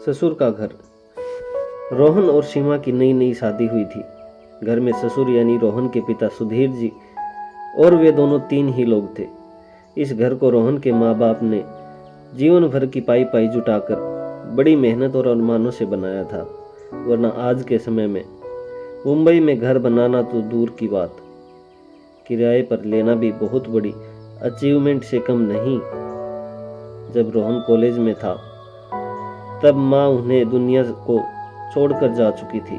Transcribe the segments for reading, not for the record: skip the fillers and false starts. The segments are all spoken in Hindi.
ससुर का घर। रोहन और सीमा की नई नई शादी हुई थी। घर में ससुर यानी रोहन के पिता सुधीर जी और वे दोनों 3 ही लोग थे। इस घर को रोहन के माँ बाप ने जीवन भर की पाई पाई जुटाकर बड़ी मेहनत और अरमानों से बनाया था, वरना आज के समय में मुंबई में घर बनाना तो दूर की बात, किराए पर लेना भी बहुत बड़ी अचीवमेंट से कम नहीं। जब रोहन कॉलेज में था तब माँ उन्हें दुनिया को छोड़कर जा चुकी थी।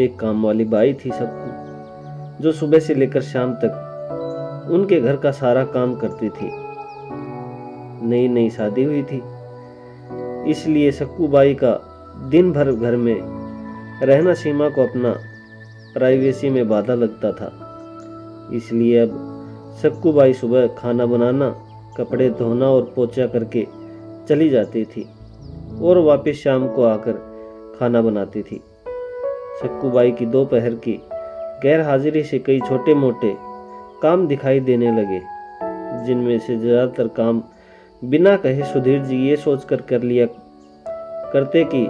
एक काम वाली बाई थी सबको, जो सुबह से लेकर शाम तक उनके घर का सारा काम करती थी। नई नई शादी हुई थी, इसलिए सक्कू बाई का दिन भर घर में रहना सीमा को अपना प्राइवेसी में बाधा लगता था। इसलिए अब सक्कू बाई सुबह खाना बनाना, कपड़े धोना और पोछा करके चली जाती थी और वापस शाम को आकर खाना बनाती थी। सक्कू बाई की दोपहर की गैर हाजिरी से कई छोटे मोटे काम दिखाई देने लगे, जिनमें से ज़्यादातर काम बिना कहे सुधीर जी ये सोचकर कर लिया करते कि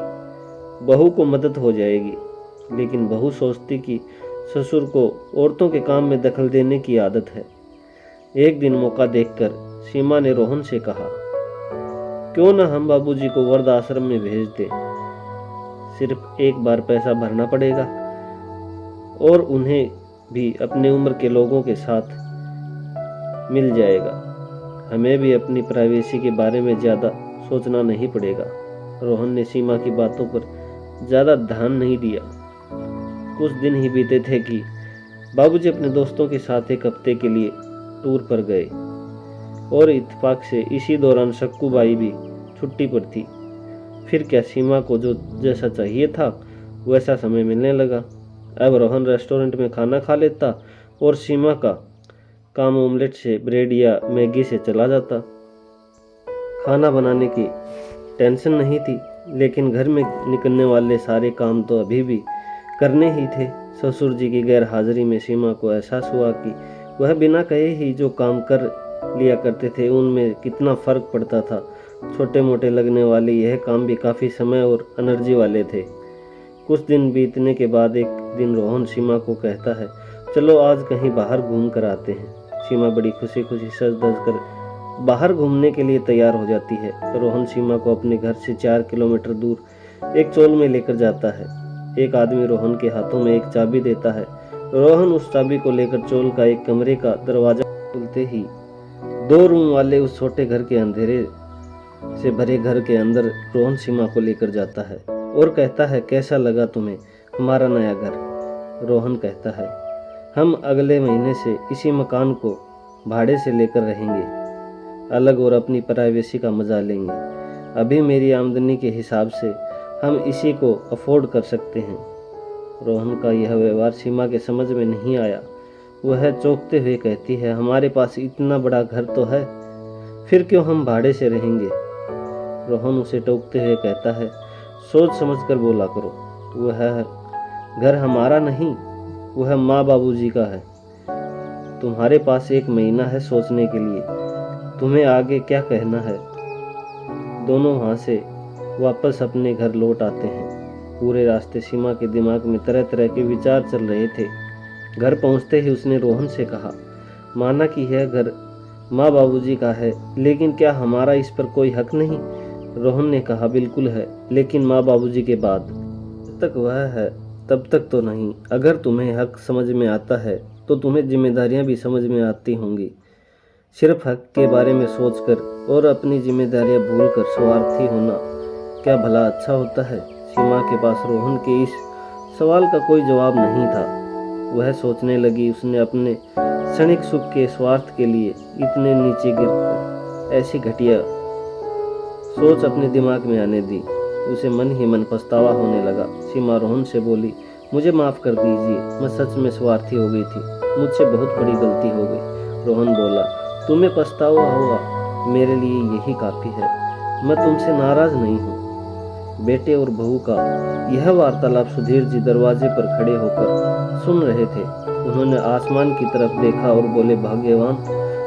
बहू को मदद हो जाएगी, लेकिन बहू सोचती कि ससुर को औरतों के काम में दखल देने की आदत है। एक दिन मौका देखकर सीमा ने रोहन से कहा, क्यों न हम बाबूजी को वृद्ध आश्रम में भेज दें। सिर्फ एक बार पैसा भरना पड़ेगा और उन्हें भी अपने उम्र के लोगों के साथ मिल जाएगा। हमें भी अपनी प्राइवेसी के बारे में ज़्यादा सोचना नहीं पड़ेगा। रोहन ने सीमा की बातों पर ज़्यादा ध्यान नहीं दिया। कुछ दिन ही बीते थे कि बाबूजी अपने दोस्तों के साथ एक हफ्ते के लिए टूर पर गए और इत्तेफाक से इसी दौरान सक्कू बाई भी छुट्टी पर थी। फिर क्या, सीमा को जो जैसा चाहिए था वैसा समय मिलने लगा। अब रोहन रेस्टोरेंट में खाना खा लेता और सीमा का काम ऑमलेट से, ब्रेड या मैगी से चला जाता। खाना बनाने की टेंशन नहीं थी, लेकिन घर में निकलने वाले सारे काम तो अभी भी करने ही थे। ससुर जी की गैर हाजिरी में सीमा को एहसास हुआ कि वह बिना कहे ही जो काम कर लिया करते थे उनमें कितना फ़र्क पड़ता था। छोटे मोटे लगने वाले यह काम भी काफ़ी समय और एनर्जी वाले थे। कुछ दिन बीतने के बाद एक दिन रोहन सीमा को कहता है, चलो आज कहीं बाहर घूम कर आते हैं। सीमा बड़ी खुशी खुशी सज धज कर बाहर घूमने के लिए तैयार हो जाती है। रोहन सीमा को अपने घर से 4 किलोमीटर दूर एक चौल में लेकर जाता है। एक आदमी रोहन के हाथों में एक चाबी देता है। रोहन उस चाबी को लेकर चौल का एक कमरे का दरवाजा खोलते ही 2 रूम वाले उस छोटे घर के अंधेरे से भरे घर के अंदर रोहन सीमा को लेकर जाता है और कहता है, कैसा लगा तुम्हें हमारा नया घर। रोहन कहता है, हम अगले महीने से इसी मकान को भाड़े से लेकर रहेंगे अलग और अपनी प्राइवेसी का मजा लेंगे। अभी मेरी आमदनी के हिसाब से हम इसी को अफोर्ड कर सकते हैं। रोहन का यह व्यवहार सीमा के समझ में नहीं आया। वह चौंकते हुए कहती है, हमारे पास इतना बड़ा घर तो है, फिर क्यों हम भाड़े से रहेंगे। रोहन उसे टोकते हुए कहता है, सोच समझकर बोला करो, वह घर हमारा नहीं, वह माँ बाबूजी का है। तुम्हारे पास 1 महीना है सोचने के लिए, तुम्हें आगे क्या कहना है। दोनों वहाँ से वापस अपने घर लौट आते हैं। पूरे रास्ते सीमा के दिमाग में तरह तरह के विचार चल रहे थे। घर पहुँचते ही उसने रोहन से कहा, माना कि यह घर माँ बाबूजी का है, लेकिन क्या हमारा इस पर कोई हक नहीं। रोहन ने कहा, बिल्कुल है, लेकिन माँ बाबूजी के बाद जब तक वह है तब तक तो नहीं। अगर तुम्हें हक समझ में आता है तो तुम्हें जिम्मेदारियां भी समझ में आती होंगी। सिर्फ हक के बारे में सोचकर और अपनी जिम्मेदारियां भूलकर स्वार्थी होना क्या भला अच्छा होता है। सीमा के पास रोहन के इस सवाल का कोई जवाब नहीं था। वह सोचने लगी, उसने अपने क्षणिक सुख के स्वार्थ के लिए इतने नीचे गिर ऐसी घटिया सोच अपने दिमाग में आने दी। उसे मन ही मन पछतावा होने लगा। सीमा रोहन से बोली, मुझे माफ़ कर दीजिए, मैं सच में स्वार्थी हो गई थी, मुझसे बहुत बड़ी गलती हो गई। रोहन बोला, तुम्हें पछतावा होगा, मेरे लिए यही काफ़ी है, मैं तुमसे नाराज़ नहीं हूँ। बेटे और बहू का यह वार्तालाप सुधीर जी दरवाजे पर खड़े होकर सुन रहे थे। उन्होंने आसमान की तरफ देखा और बोले, भाग्यवान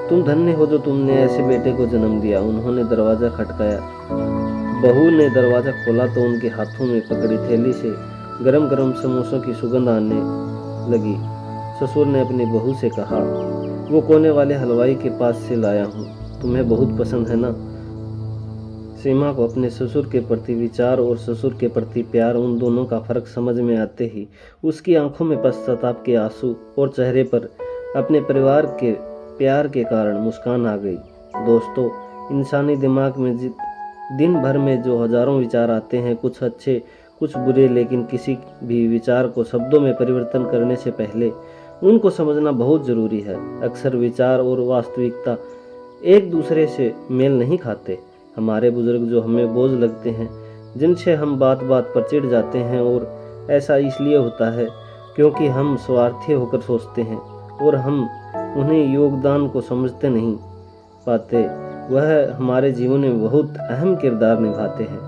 तुम धन्य हो जो तुमने ऐसे बेटे को जन्म दिया। उन्होंने दरवाज़ा खटकाया। बहू ने दरवाज़ा खोला तो उनके हाथों में पकड़ी थैली से गरम गरम समोसों की सुगंध आने लगी। ससुर ने अपनी बहू से कहा, वो कोने वाले हलवाई के पास से लाया हूँ, तुम्हें बहुत पसंद है ना। सीमा को अपने ससुर के प्रति विचार और ससुर के प्रति प्यार, उन दोनों का फर्क समझ में आते ही उसकी आंखों में पश्चाताप के आंसू और चेहरे पर अपने परिवार के प्यार के कारण मुस्कान आ गई। दोस्तों, इंसानी दिमाग में दिन भर में जो हजारों विचार आते हैं, कुछ अच्छे कुछ बुरे, लेकिन किसी भी विचार को शब्दों में परिवर्तन करने से पहले उनको समझना बहुत ज़रूरी है। अक्सर विचार और वास्तविकता एक दूसरे से मेल नहीं खाते। हमारे बुजुर्ग जो हमें बोझ लगते हैं, जिनसे हम बात बात पर चिढ़ जाते हैं, और ऐसा इसलिए होता है क्योंकि हम स्वार्थी होकर सोचते हैं और हम उन्हें योगदान को समझते नहीं पाते। वह हमारे जीवन में बहुत अहम किरदार निभाते हैं।